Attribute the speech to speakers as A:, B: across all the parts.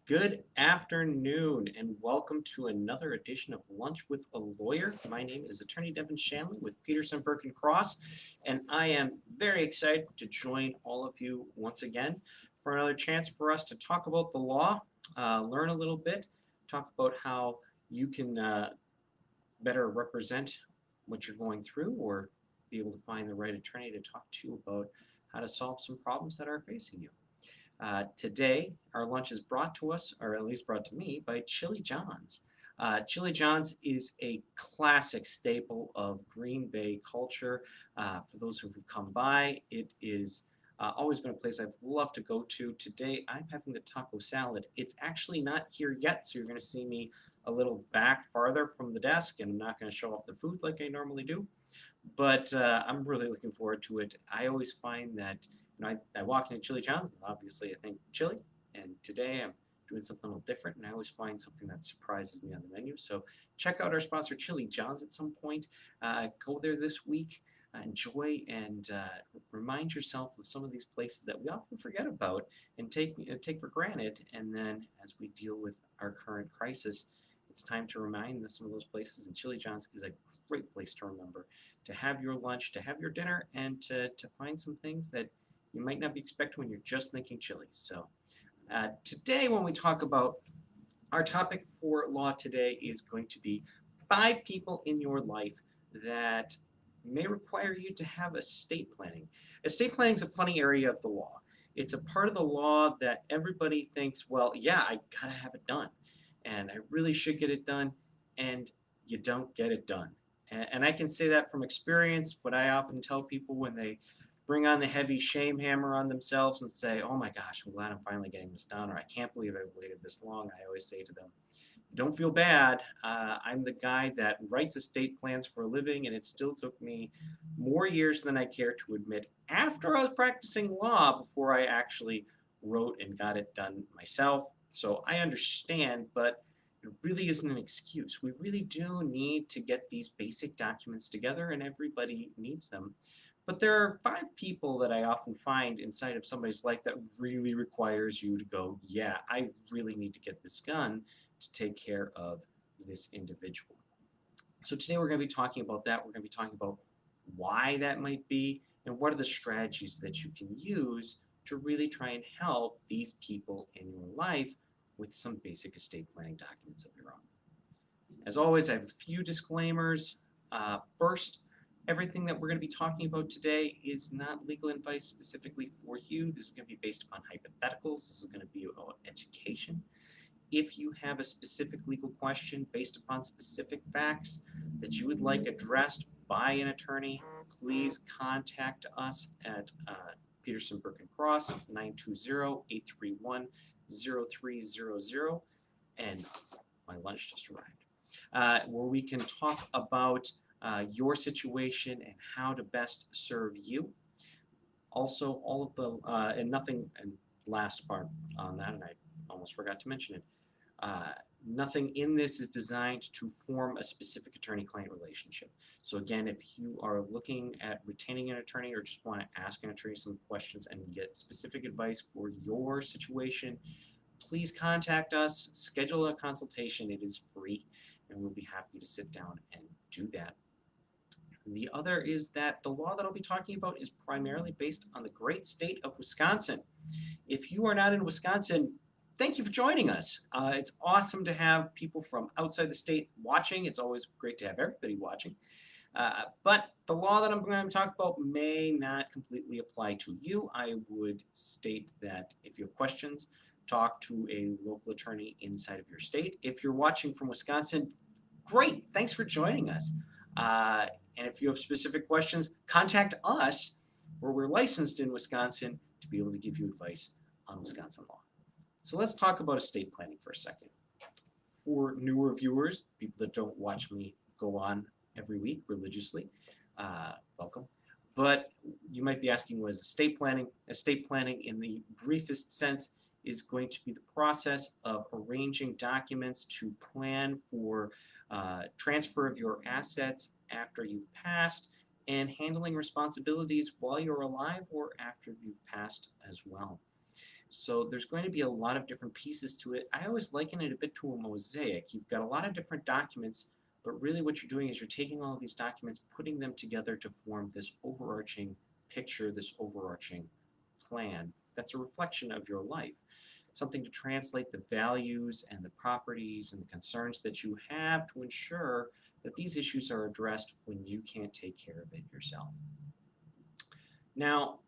A: Good afternoon, and welcome to another edition of Lunch with a Lawyer. My name is Attorney Devin Shanley with Peterson Burke and Cross, and I am very excited to join all of you once again for another chance for us to talk about the law, learn a little bit, talk about how you can better represent what you're going through, or be able to find the right attorney to talk to you about how to solve some problems that are facing you. Today, our lunch is brought to us, or at least brought to me, by Chili John's. Chili John's is a classic staple of Green Bay culture. For those who have come by, it is always been a place I've loved to go to. Today, I'm having the taco salad. It's actually not here yet, so you're going to see me a little back farther from the desk, and I'm not going to show off the food like I normally do. But I'm really looking forward to it. I always find that I walk into Chili John's, and obviously I think chili, and today I'm doing something a little different, and I always find something that surprises me on the menu. So check out our sponsor, Chili John's, at some point. Go there this week, enjoy, and remind yourself of some of these places that we often forget about and take for granted. And then as we deal with our current crisis, it's time to remind some of those places, and Chili John's is a great place to remember, to have your lunch, to have your dinner, and to find some things that you might not be expecting when you're just thinking chili. So today, when we talk about our topic for law today, is going to be 5 people in your life that may require you to have estate planning. Estate planning is a funny area of the law. It's a part of the law that everybody thinks, well, yeah, I gotta have it done, and I really should get it done, and you don't get it done. And I can say that from experience. What I often tell people when they bring on the heavy shame hammer on themselves and say, "Oh my gosh, I'm glad I'm finally getting this done," or "I can't believe I've waited this long," I always say to them, "Don't feel bad. I'm the guy that writes estate plans for a living, and it still took me more years than I care to admit after I was practicing law before I actually wrote and got it done myself. So I understand, but it really isn't an excuse. We really do need to get these basic documents together, and everybody needs them. But there are 5 people that I often find inside of somebody's life that really requires you to go, yeah, I really need to get this done to take care of this individual. So today we're going to be talking about that. We're going to be talking about why that might be and what are the strategies that you can use to really try and help these people in your life with some basic estate planning documents of your own. As always, I have a few disclaimers. First, everything that we're going to be talking about today is not legal advice specifically for you. This is going to be based upon hypotheticals. This is going to be about education. If you have a specific legal question based upon specific facts that you would like addressed by an attorney, please contact us at Peterson Burke and Cross, 920-831-0300. And my lunch just arrived. Where we can talk about your situation and how to best serve you. Also, all of the, and nothing, and last part on that, and I almost forgot to mention it, uh, nothing in this is designed to form a specific attorney-client relationship. So again, if you are looking at retaining an attorney or just want to ask an attorney some questions and get specific advice for your situation, please contact us, schedule a consultation. It is free, and we'll be happy to sit down and do that. The other is that the law that I'll be talking about is primarily based on the great state of Wisconsin. If you are not in Wisconsin, thank you for joining us. It's awesome to have people from outside the state watching. It's always great to have everybody watching. But the law that I'm going to talk about may not completely apply to you. I would state that if you have questions, talk to a local attorney inside of your state. If you're watching from Wisconsin, great. Thanks for joining us. Uh, and if you have specific questions, contact us, where we're licensed in Wisconsin to be able to give you advice on Wisconsin law. So let's talk about estate planning for a second. For newer viewers, people that don't watch me go on every week religiously, welcome. But you might be asking, what is estate planning? Estate planning, in the briefest sense, is going to be the process of arranging documents to plan for transfer of your assets after you've passed, and handling responsibilities while you're alive or after you've passed as well. So there's going to be a lot of different pieces to it. I always liken it a bit to a mosaic. You've got a lot of different documents, but really what you're doing is you're taking all of these documents, putting them together to form this overarching picture, this overarching plan that's a reflection of your life. Something to translate the values and the properties and the concerns that you have to ensure that these issues are addressed when you can't take care of it yourself. Now,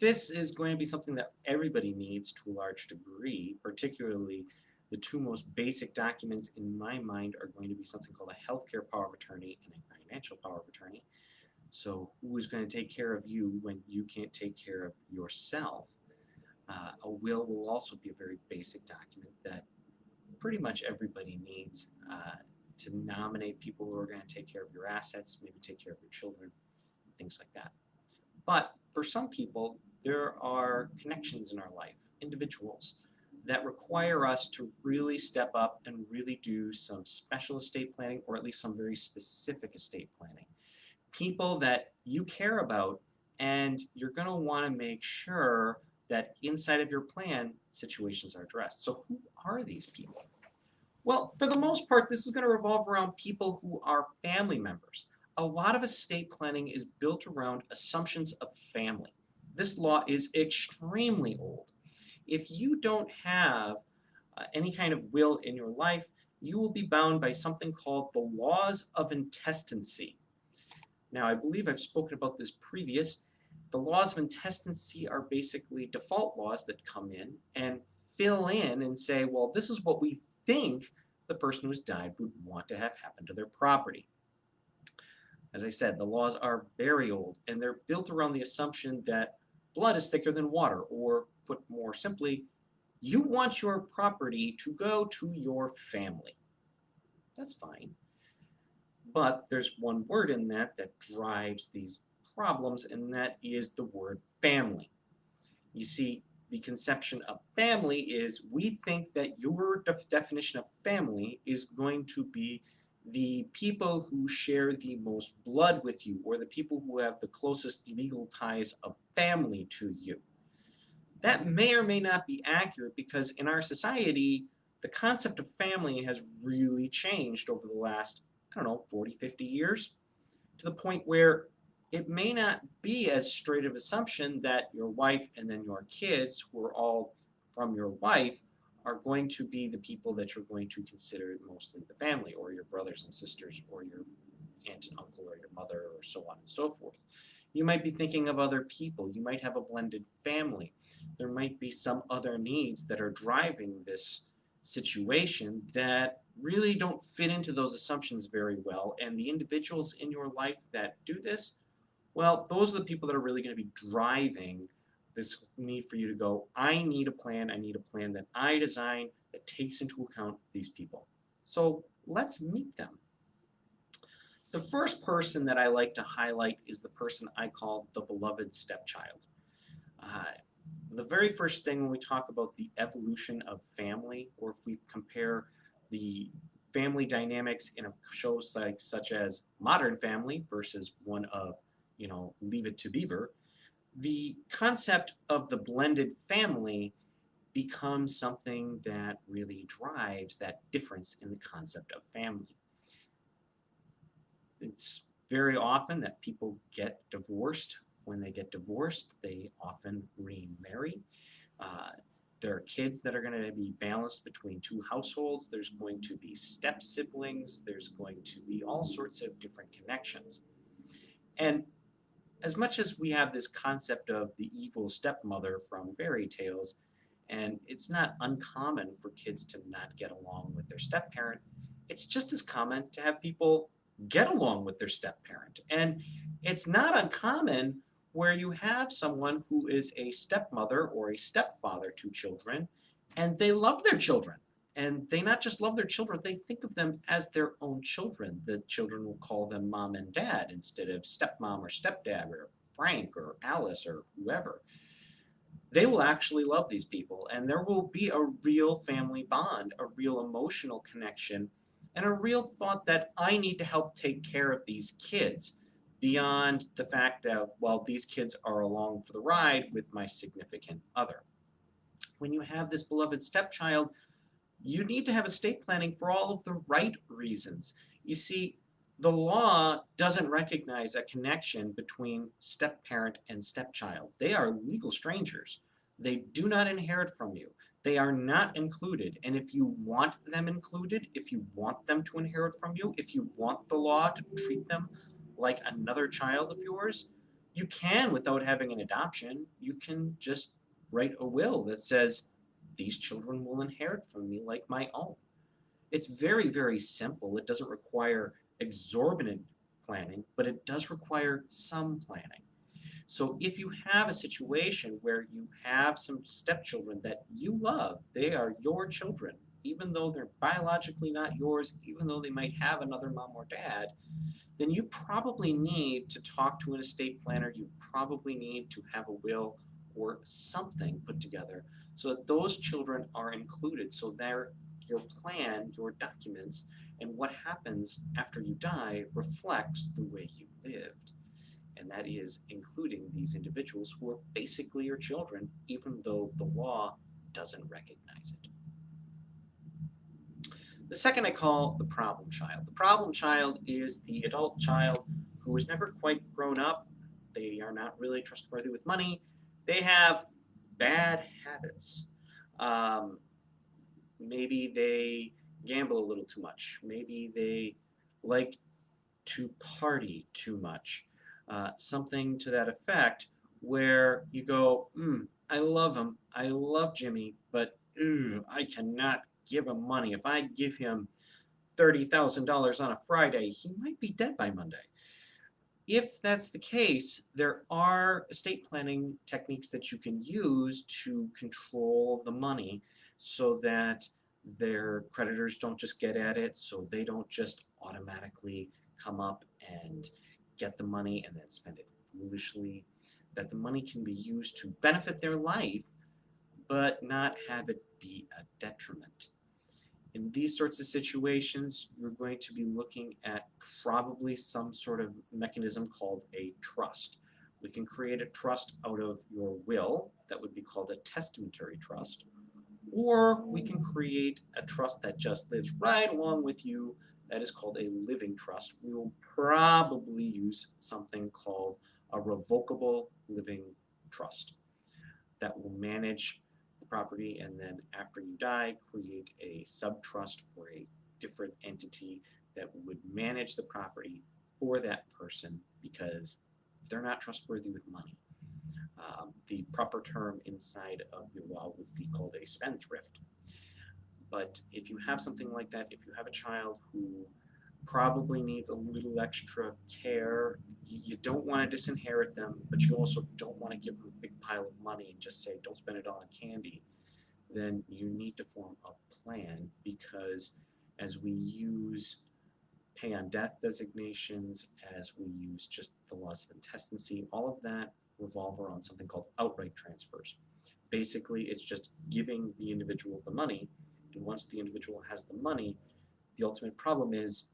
A: this is going to be something that everybody needs to a large degree, particularly the two most basic documents in my mind are going to be something called a healthcare power of attorney and a financial power of attorney. So who is going to take care of you when you can't take care of yourself? A will also be a very basic document that pretty much everybody needs to nominate people who are going to take care of your assets, maybe take care of your children, things like that. But for some people, there are connections in our life, individuals, that require us to really step up and really do some special estate planning, or at least some very specific estate planning. People that you care about, and you're going to want to make sure that inside of your plan, situations are addressed. So, who are these people? Well, for the most part, this is going to revolve around people who are family members. A lot of estate planning is built around assumptions of family. This law is extremely old. If you don't have any kind of will in your life, you will be bound by something called the laws of intestacy. Now, I believe I've spoken about this previous. The laws of intestacy are basically default laws that come in and fill in and say, well, this is what we think the person who's died would want to have happen to their property. As I said, the laws are very old, and they're built around the assumption that blood is thicker than water, or put more simply, you want your property to go to your family. That's fine. But there's one word in that that drives these problems, and that is the word family. You see, the conception of family is we think that your definition of family is going to be the people who share the most blood with you, or the people who have the closest legal ties of family to you. That may or may not be accurate because in our society, the concept of family has really changed over the last, I don't know, 40, 50 years, to the point where it may not be as straight of assumption that your wife and then your kids, who are all from your wife, are going to be the people that you're going to consider mostly the family, or your brothers and sisters, or your aunt and uncle, or your mother, or so on and so forth. You might be thinking of other people. You might have a blended family. There might be some other needs that are driving this situation that really don't fit into those assumptions very well. And the individuals in your life that do this, well, those are the people that are really going to be driving this need for you to go, I need a plan. I need a plan that I design that takes into account these people. So let's meet them. The first person that I like to highlight is the person I call the beloved stepchild. Uh, the very first thing when we talk about the evolution of family, or if we compare the family dynamics in a show such as Modern Family versus one of, Leave It to Beaver, the concept of the blended family becomes something that really drives that difference in the concept of family. It's very often that people get divorced. When they get divorced, they often remarry. Uh, there are kids that are going to be balanced between two households. There's going to be step siblings. There's going to be all sorts of different connections. And as much as we have this concept of the evil stepmother from fairy tales, and it's not uncommon for kids to not get along with their step parent, it's just as common to have people get along with their step parent. And it's not uncommon where you have someone who is a stepmother or a stepfather to children, and they love their children. And they not just love their children, they think of them as their own children. The children will call them mom and dad instead of stepmom or stepdad or Frank or Alice or whoever. They will actually love these people, and there will be a real family bond, a real emotional connection, and a real thought that I need to help take care of these kids beyond the fact that, well, these kids are along for the ride with my significant other. when you have this beloved stepchild, you need to have estate planning for all of the right reasons. You see, the law doesn't recognize a connection between step parent and stepchild. They are legal strangers. They do not inherit from you. They are not included. And if you want them included, if you want them to inherit from you, if you want the law to treat them like another child of yours, you can without having an adoption. You can just write a will that says, these children will inherit from me like my own. It's very, very simple. It doesn't require exorbitant planning, but it does require some planning. So if you have a situation where you have some stepchildren that you love, they are your children, even though they're biologically not yours, even though they might have another mom or dad, then you probably need to talk to an estate planner. You probably need to have a will or something put together so that those children are included. So your plan, your documents, and what happens after you die reflects the way you lived. And that is including these individuals who are basically your children, even though the law doesn't recognize it. The second I call the problem child. The problem child is the adult child who is never quite grown up. They are not really trustworthy with money. They have bad habits. Um, Maybe they gamble a little too much. Maybe they like to party too much. Something to that effect where you go, I love him. I love Jimmy, but I cannot give him money. If I give him $30,000 on a Friday, he might be dead by Monday. If that's the case, there are estate planning techniques that you can use to control the money so that their creditors don't just get at it, so they don't just automatically come up and get the money and then spend it foolishly, that the money can be used to benefit their life, but not have it be a detriment. In these sorts of situations, you're going to be looking at probably some sort of mechanism called a trust. We can create a trust out of your will, that would be called a testamentary trust, or we can create a trust that just lives right along with you, that is called a living trust. We will probably use something called a revocable living trust that will manage the property, and then after you die, create a subtrust or a different entity that would manage the property for that person because they're not trustworthy with money. The proper term inside of your law would be called a spendthrift. But if you have something like that, if you have a child who probably needs a little extra care, you don't want to disinherit them, but you also don't want to give them a big pile of money and just say, don't spend it all on candy, then you need to form a plan because as we use pay on death designations, as we use just the laws of intestacy, all of that revolve around something called outright transfers. Basically, it's just giving the individual the money, and once the individual has the money, the ultimate problem is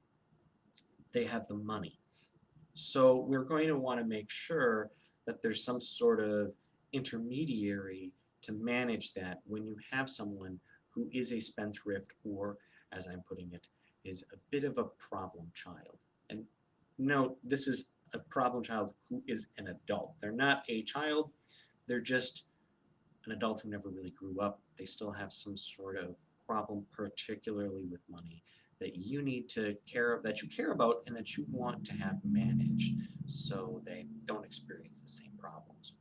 A: they have the money. So we're going to want to make sure that there's some sort of intermediary to manage that when you have someone who is a spendthrift or, as I'm putting it, is a bit of a problem child. And note, this is a problem child who is an adult. They're not a child, they're just an adult who never really grew up. They still have some sort of problem, particularly with money, that you need to care that you care about and that you want to have managed so they don't experience the same problems.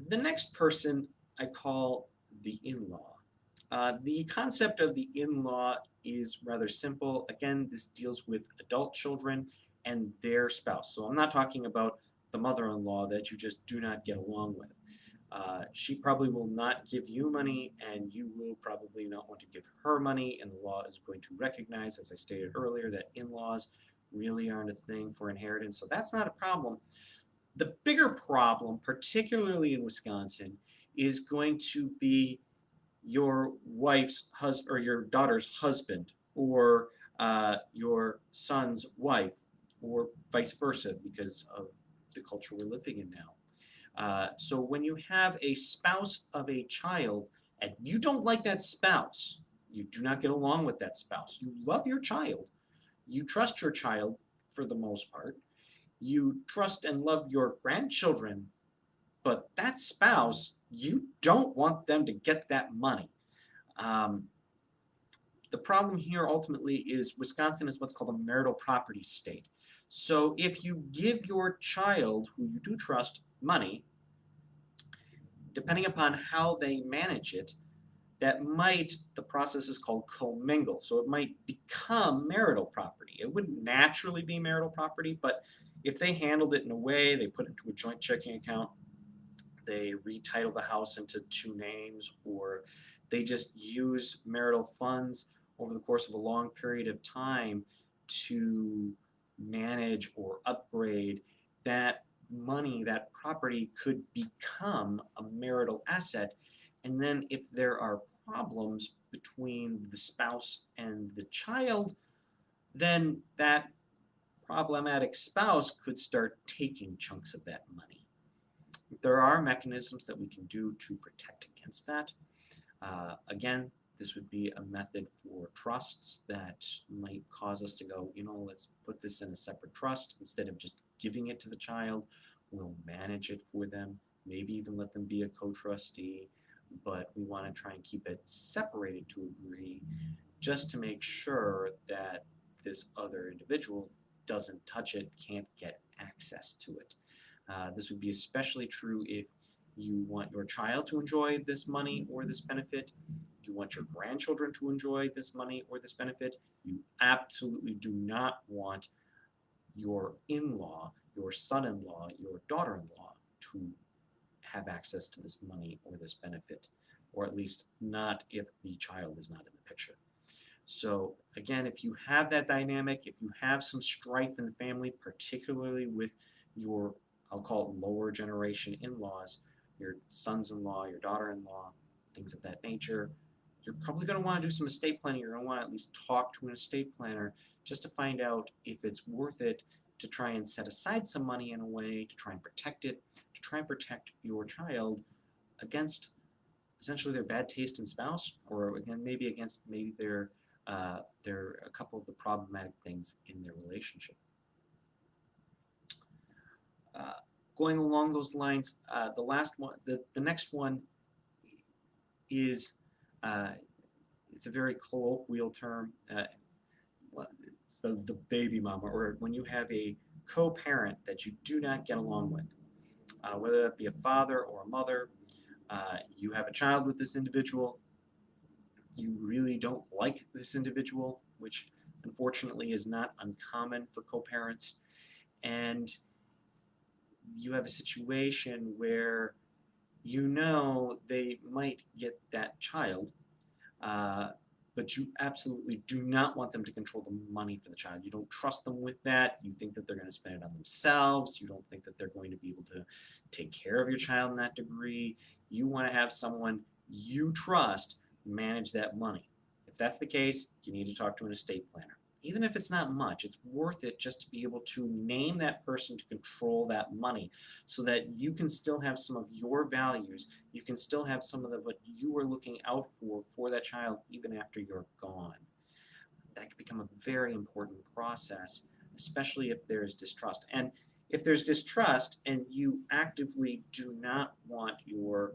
A: The next person I call the in-law. The concept of the in-law is rather simple. Again, this deals with adult children and their spouse. So I'm not talking about the mother-in-law that you just do not get along with. She probably will not give you money, and you will probably not want to give her money, and the law is going to recognize, as I stated earlier, that in-laws really aren't a thing for inheritance, so that's not a problem. The bigger problem, particularly in Wisconsin, is going to be your wife's husband or your daughter's husband or your son's wife or vice versa because of the culture we're living in now. So when you have a spouse of a child and you don't like that spouse, you do not get along with that spouse, you love your child, you trust your child for the most part, you trust and love your grandchildren, but that spouse, you don't want them to get that money. Um, the problem here ultimately is Wisconsin is what's called a marital property state. So if you give your child, who you do trust, money, depending upon how they manage it, that might, the process is called commingle. So it might become marital property. It wouldn't naturally be marital property, but if they handled it in a way, they put it into a joint checking account, they retitle the house into two names, or they just use marital funds over the course of a long period of time to manage or upgrade that money, that property could become a marital asset. And then if there are problems between the spouse and the child, then that problematic spouse could start taking chunks of that money. There are mechanisms that we can do to protect against that. Again, this would be a method for trusts that might cause us to go, let's put this in a separate trust instead of just giving it to the child. We'll manage it for them, maybe even let them be a co-trustee, but we want to try and keep it separated to a degree just to make sure that this other individual doesn't touch it, can't get access to it. This would be especially true if you want your child to enjoy this money or this benefit, you want your grandchildren to enjoy this money or this benefit. You absolutely do not want your in-law, your son-in-law, your daughter-in-law to have access to this money or this benefit, or at least not if the child is not in the picture. So again, if you have that dynamic, if you have some strife in the family, particularly with your, I'll call it lower generation in-laws, your sons-in-law, your daughter-in-law, things of that nature, you're probably going to want to do some estate planning. You're going to want to at least talk to an estate planner just to find out if it's worth it to try and set aside some money in a way to try and protect it, to try and protect your child against essentially their bad taste in spouse, or again maybe against maybe their a couple of the problematic things in their relationship. Uh, Going along those lines, the last one, the next one is uh, it's a very colloquial term. It's the baby mama, or when you have a co-parent that you do not get along with, whether that be a father or a mother. You have a child with this individual. You really don't like this individual, which unfortunately is not uncommon for co-parents. And you have a situation where they might get that child, uh, but you absolutely do not want them to control the money for the child. You don't trust them with that. You think that they're going to spend it on themselves. You don't think that they're going to be able to take care of your child in that degree. You want to have someone you trust manage that money. If that's the case, you need to talk to an estate planner. Even if it's not much, it's worth it just to be able to name that person to control that money so that you can still have some of your values. You can still have some of what you are looking out for that child even after you're gone. That can become a very important process, especially if there's distrust. And if there's distrust and you actively do not want your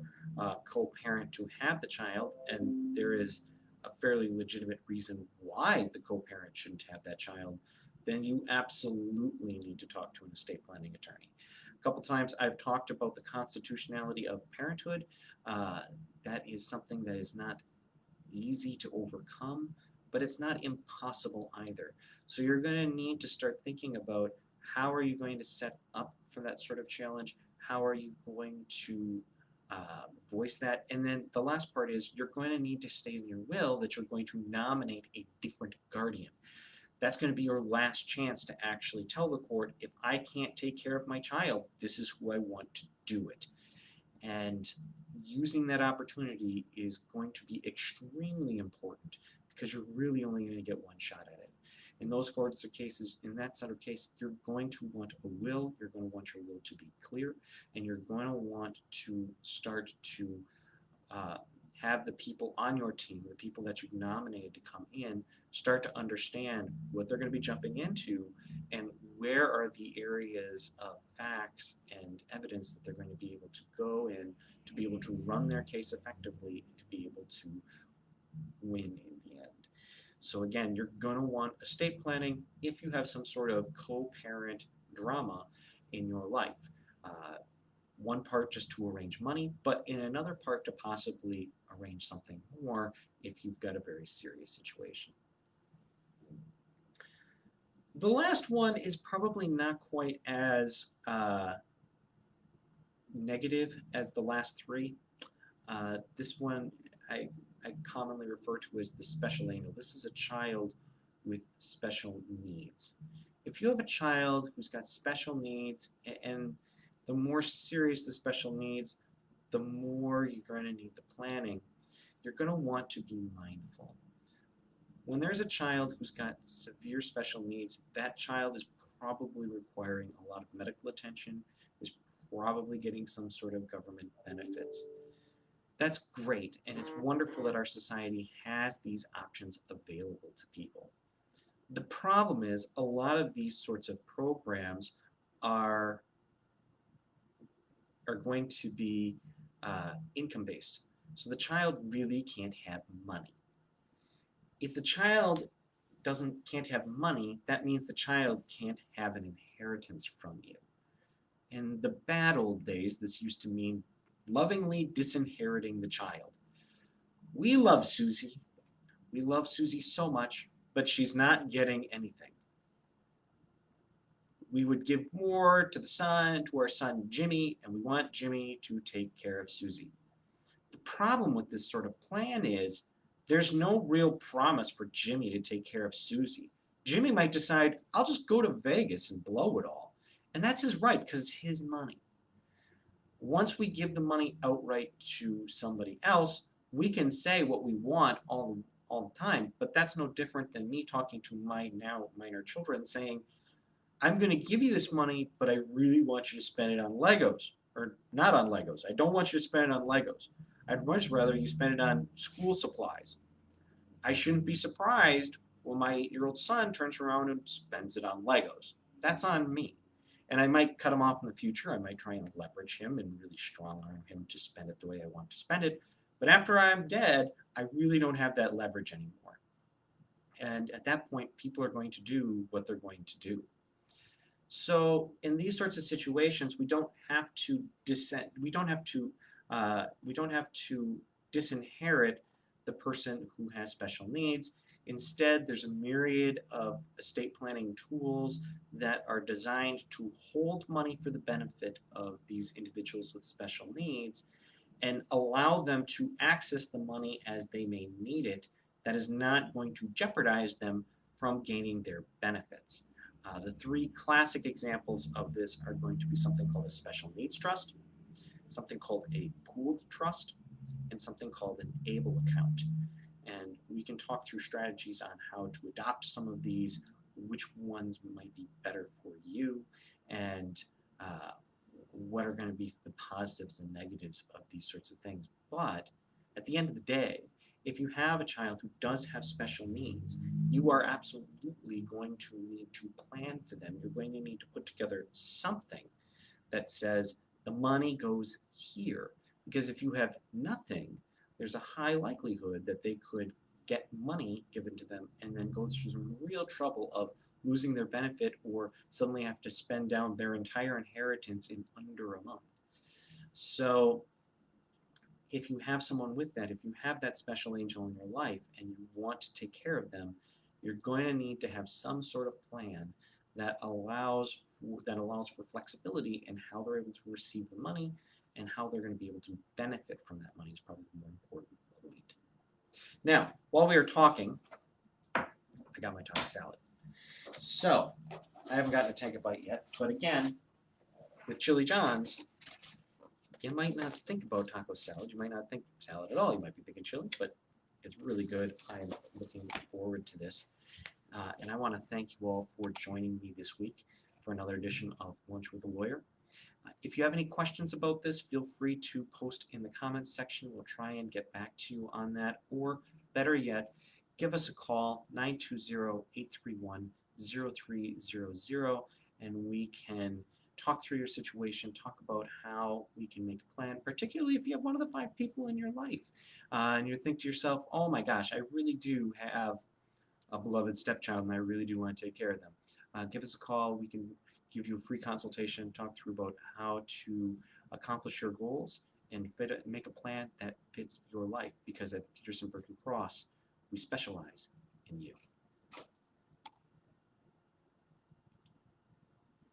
A: co-parent to have the child, and there is a fairly legitimate reason why the co-parent shouldn't have that child, then you absolutely need to talk to an estate planning attorney. A couple times I've talked about the constitutionality of parenthood. That is something that is not easy to overcome, but it's not impossible either. So you're going to need to start thinking about how are you going to set up for that sort of challenge? How are you going to voice that? And then the last part is you're going to need to state in your will that you're going to nominate a different guardian. That's going to be your last chance to actually tell the court, if I can't take care of my child, this is who I want to do it. And using that opportunity is going to be extremely important because you're really only going to get one shot at it. In those sorts of cases, in that sort of case, you're going to want a will, you're going to want your will to be clear, and you're going to want to start to have the people on your team, the people that you've nominated to come in, start to understand what they're going to be jumping into and where are the areas of facts and evidence that they're going to be able to go in to be able to run their case effectively, to be able to win in the end. So again, you're going to want estate planning if you have some sort of co-parent drama in your life. Uh, One part just to arrange money, but in another part to possibly arrange something more if you've got a very serious situation. The last one is probably not quite as negative as the last three. This one I commonly refer to as the special angel. This is a child with special needs. If you have a child who's got special needs, and the more serious the special needs, the more you're going to need the planning. You're going to want to be mindful. When there's a child who's got severe special needs, that child is probably requiring a lot of medical attention, is probably getting some sort of government benefits. That's great, and it's wonderful that our society has these options available to people. The problem is a lot of these sorts of programs are are going to be income based. So the child really can't have money. If the child doesn't can't have money, that means the child can't have an inheritance from you. In the bad old days, this used to mean lovingly disinheriting the child. We love Susie. We love Susie so much, but she's not getting anything. We would give more to our son Jimmy, and we want Jimmy to take care of Susie. The problem with this sort of plan is there's no real promise for Jimmy to take care of Susie. Jimmy might decide, I'll just go to Vegas and blow it all. And that's his right because it's his money. Once we give the money outright to somebody else, we can say what we want all the time, but that's no different than me talking to my now minor children saying, I'm going to give you this money, but I really want you to spend it on Legos, or not on Legos. I don't want you to spend it on Legos. I'd much rather you spend it on school supplies. I shouldn't be surprised when my 8-year-old son turns around and spends it on Legos. That's on me. And I might cut him off in the future. I might try and leverage him and really strong arm him to spend it the way I want to spend it. But after I'm dead, I really don't have that leverage anymore. And at that point, people are going to do what they're going to do. So in these sorts of situations, we don't have to disinherit the person who has special needs. Instead, there's a myriad of estate planning tools that are designed to hold money for the benefit of these individuals with special needs and allow them to access the money as they may need it. That is not going to jeopardize them from gaining their benefits. The three classic examples of this are going to be something called a special needs trust, something called a pooled trust, and something called an ABLE account. And we can talk through strategies on how to adopt some of these, which ones might be better for you, and what are going to be the positives and negatives of these sorts of things. But at the end of the day, if you have a child who does have special needs, you are absolutely going to need to plan for them. You're going to need to put together something that says the money goes here. Because if you have nothing, there's a high likelihood that they could get money given to them and then go through some real trouble of losing their benefit or suddenly have to spend down their entire inheritance in under a month. So if you have someone with that, if you have that special angel in your life and you want to take care of them, you're going to need to have some sort of plan that allows for flexibility in how they're able to receive the money and how they're going to be able to benefit from that money is probably the more important point. Now, while we are talking, I got my taco salad. So, I haven't gotten to take a bite yet, but again, with Chili John's, you might not think about taco salad. You might not think salad at all. You might be thinking chili, but it's really good. I'm looking forward to this. And I want to thank you all for joining me this week for another edition of Lunch with a Lawyer. If you have any questions about this, feel free to post in the comments section. We'll try and get back to you on that. Or better yet, give us a call, 920-831-0300, and we can talk through your situation, talk about how we can make a plan, particularly if you have one of the 5 people in your life. And you think to yourself, oh my gosh, I really do have a beloved stepchild and I really do want to take care of them. Give us a call. We can give you a free consultation, talk through about how to accomplish your goals and make a plan that fits your life, because at Peterson Burke and Cross, we specialize in you.